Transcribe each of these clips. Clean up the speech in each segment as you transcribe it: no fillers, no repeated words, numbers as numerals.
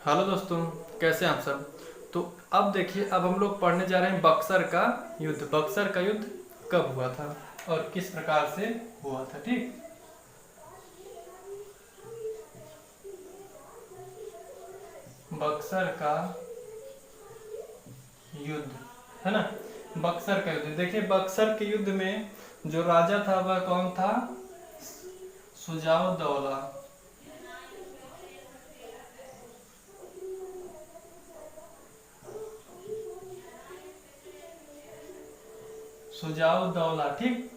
Hello दोस्तों, कैसे हैं आप सब। तो अब देखिए, अब हम लोग पढ़ने जा रहे हैं बक्सर का युद्ध। बक्सर का युद्ध कब हुआ था और किस प्रकार से हुआ था। ठीक, बक्सर का युद्ध है ना। बक्सर का युद्ध देखिए, बक्सर के युद्ध में जो राजा था वह कौन था? सुजाउद्दौला। सुजाउद्दौला, ठीक,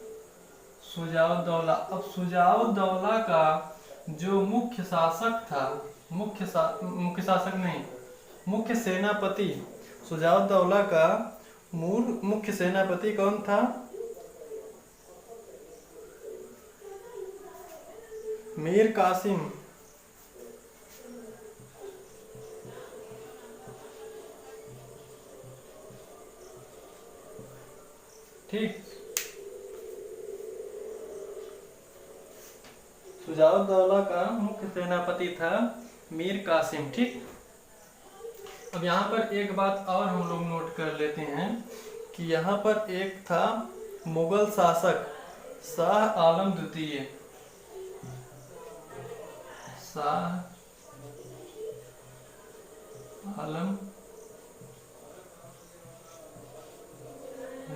सुजाउद्दौला। अब सुजाउद्दौला का जो मुख्य शासक था, मुख्य शासक नहीं, मुख्य सेनापति, सुजाउद्दौला का मूल मुख्य सेनापति कौन था? मीर कासिम। ठीक, सुजाउद्दौला का मुख्य सेनापति था मीर कासिम। ठीक, अब यहाँ पर एक बात और हम लोग नोट कर लेते हैं कि यहाँ पर एक था मुगल शासक शाह आलम द्वितीय। शाह आलम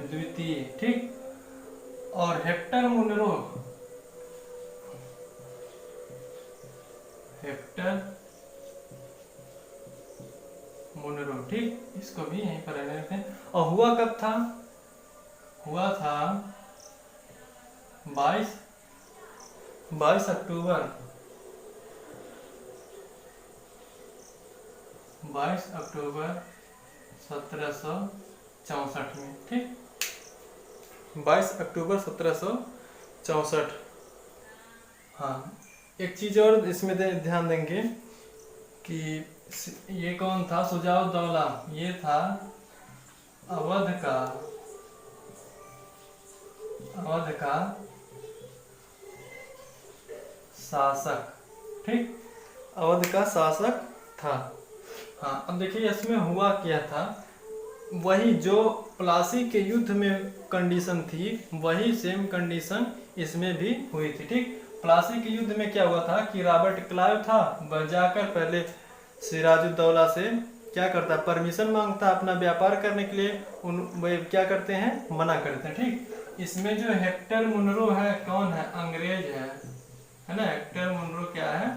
द्वितीय, ठीक, और हेक्टर मुनरो, हेक्टर मुनरो, ठीक, इसको भी यहीं पर रहने देते हैं। और हुआ कब था? हुआ था 22 अक्टूबर 22 अक्टूबर 1764 में। ठीक, 22 अक्टूबर 1764। हाँ, एक चीज और इसमें ध्यान देंगे कि ये कौन था? सुजाउद्दौला, ये था अवध का शासक। ठीक, अवध का शासक था। हाँ, अब देखिए इसमें हुआ क्या था, वही जो प्लासी के युद्ध में कंडीशन थी वही सेम कंडीशन इसमें भी हुई थी। ठीक, प्लासी के युद्ध में क्या हुआ था कि रॉबर्ट क्लाइव था, वह जाकर पहले सिराजुद्दौला से क्या करता, परमिशन मांगता अपना व्यापार करने के लिए। वे क्या करते हैं? मना करते हैं। ठीक, इसमें जो हेक्टर मुनरो है कौन है? अंग्रेज है ना। हेक्टर मुनरो क्या है?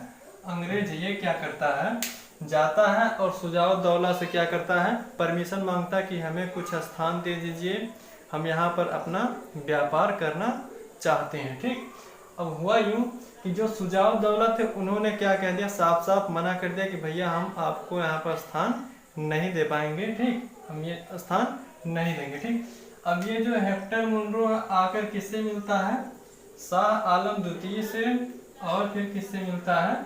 अंग्रेज है। ये क्या करता है? जाता है और सुजाउद्दौला से क्या करता है? परमिशन मांगता कि हमें कुछ स्थान दे दीजिए, हम यहाँ पर अपना व्यापार करना चाहते हैं। ठीक, अब हुआ यूं कि जो सुजाउद्दौला थे उन्होंने क्या कह दिया, साफ साफ मना कर दिया कि भैया हम आपको यहाँ पर स्थान नहीं दे पाएंगे। ठीक, हम ये स्थान नहीं देंगे। ठीक, अब ये जो हेक्टर मुनरो आकर किससे मिलता है? शाह आलम द्वितीय से, और फिर किससे मिलता है?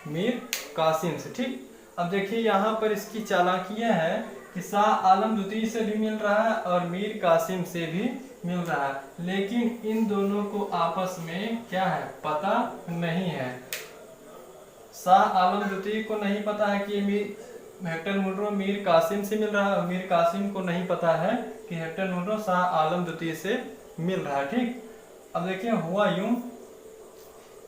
मीर कासिम से। ठीक, अब देखिए यहाँ पर इसकी चालाकियां है कि शाह आलम द्वितीय से भी मिल रहा है और मीर कासिम से भी मिल रहा है, लेकिन इन दोनों को आपस में क्या है? पता नहीं है। शाह आलम द्वितीय को नहीं पता है कि हेक्टर मुनरो मीर कासिम से मिल रहा है, और मीर कासिम को नहीं पता है कि हेक्टर मुनरो शाह आलम द्वितीय से मिल रहा है। ठीक, अब देखिए हुआ यूं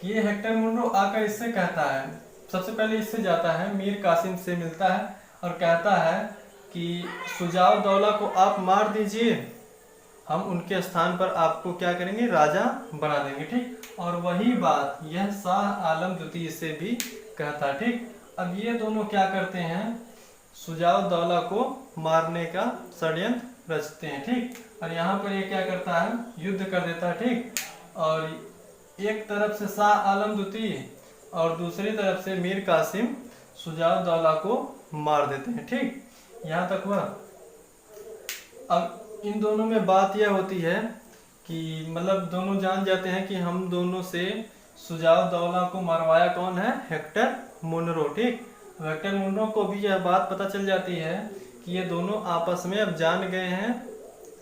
कि ये हेक्टर मुनरो आकर इससे कहता है, सबसे पहले इससे जाता है, मीर कासिम से मिलता है और कहता है कि सुजाउद्दौला को आप मार दीजिए, हम उनके स्थान पर आपको क्या करेंगे? राजा बना देंगे। ठीक, और वही बात यह शाह आलम द्वितीय से भी कहता है। ठीक, अब ये दोनों क्या करते हैं? सुजाउद्दौला को मारने का षड्यंत्र रचते हैं। ठीक, और यहाँ पर ये क्या करता है? युद्ध कर देता है। ठीक, और एक तरफ से शाह आलम द्वितीय और दूसरी तरफ से मीर कासिम सुजाउद्दौला को मार देते हैं। ठीक, यहाँ तक हुआ। अब इन दोनों में बात यह होती है कि मतलब दोनों जान जाते हैं कि हम दोनों से सुजाउद्दौला को मरवाया कौन है? Hector Munro. ठीक, हेक्टर मुनरो को भी यह बात पता चल जाती है कि ये दोनों आपस में अब जान गए हैं,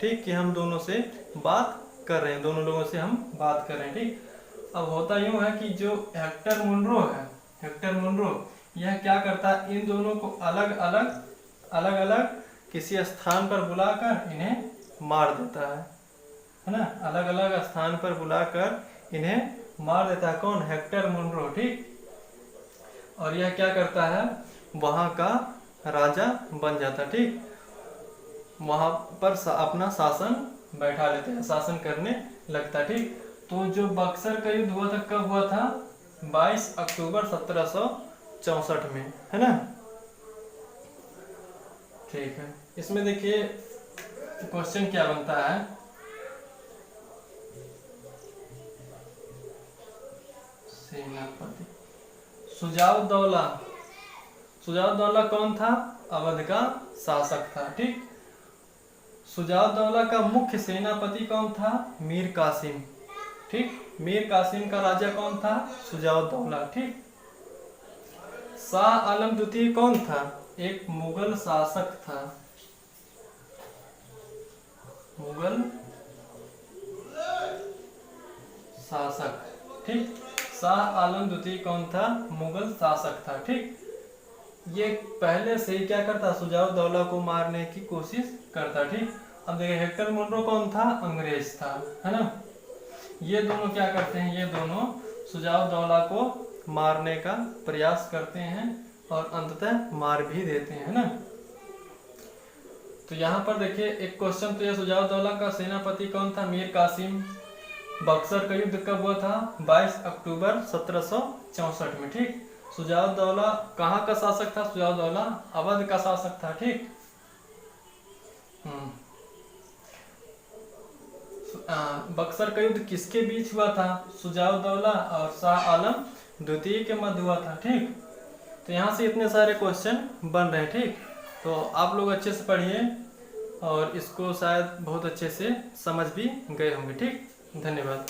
ठीक, कि हम दोनों से बात कर रहे हैं, दोनों लोगों से हम बात कर रहे हैं। ठीक, अब होता यूं है कि जो हेक्टर मुनरो है, हेक्टर मुनरो यह क्या करता है, इन दोनों को अलग अलग किसी स्थान पर बुलाकर इन्हें मार देता है ना, अलग अलग स्थान पर बुलाकर इन्हें मार देता है। कौन? हेक्टर मुनरो, ठीक। और यह क्या करता है, वहां का राजा बन जाता, ठीक। वहां पर अपना शासन बैठा लेते हैं, शासन करने लगता, ठीक। तो जो बक्सर का युद्ध हुआ था, कब हुआ था? 22 अक्टूबर 1764 में, है ना, ठीक है। इसमें देखिए क्वेश्चन क्या बनता है, सेनापति सुजाउद्दौला। सुजाउद्दौला कौन था? अवध का शासक था, ठीक। सुजाउद्दौला का मुख्य सेनापति कौन था? मीर कासिम, ठीक। मीर कासिम का राजा कौन था? सुजाउद्दौला, ठीक। शाह आलम द्वितीय कौन था? एक मुगल शासक था, मुगल शासक, ठीक। शाह आलम द्वितीय कौन था? मुगल शासक था, ठीक। ये पहले से ही क्या करता? सुजाउद्दौला को मारने की कोशिश करता, ठीक। अब देखिए हेक्टर मुनरो कौन था? अंग्रेज था, है ना। ये दोनों क्या करते हैं, ये दोनों सुजाउद्दौला को मारने का प्रयास करते हैं और अंततः मार भी देते हैं, है ना। तो यहाँ पर देखिए एक क्वेश्चन तो ये, सुजाउद्दौला का सेनापति कौन था? मीर कासिम। बक्सर का युद्ध कब हुआ था? 22 अक्टूबर 1764 में, ठीक। सुजाउद्दौला कहाँ का शासक था? सुजाउद्दौला अवध का शासक था, ठीक। बक्सर का युद्ध किसके बीच हुआ था? सुजाउद्दौला और शाह आलम द्वितीय के मध्य हुआ था, ठीक। तो यहाँ से इतने सारे क्वेश्चन बन रहे हैं, ठीक। तो आप लोग अच्छे से पढ़िए और इसको शायद बहुत अच्छे से समझ भी गए होंगे, ठीक। धन्यवाद।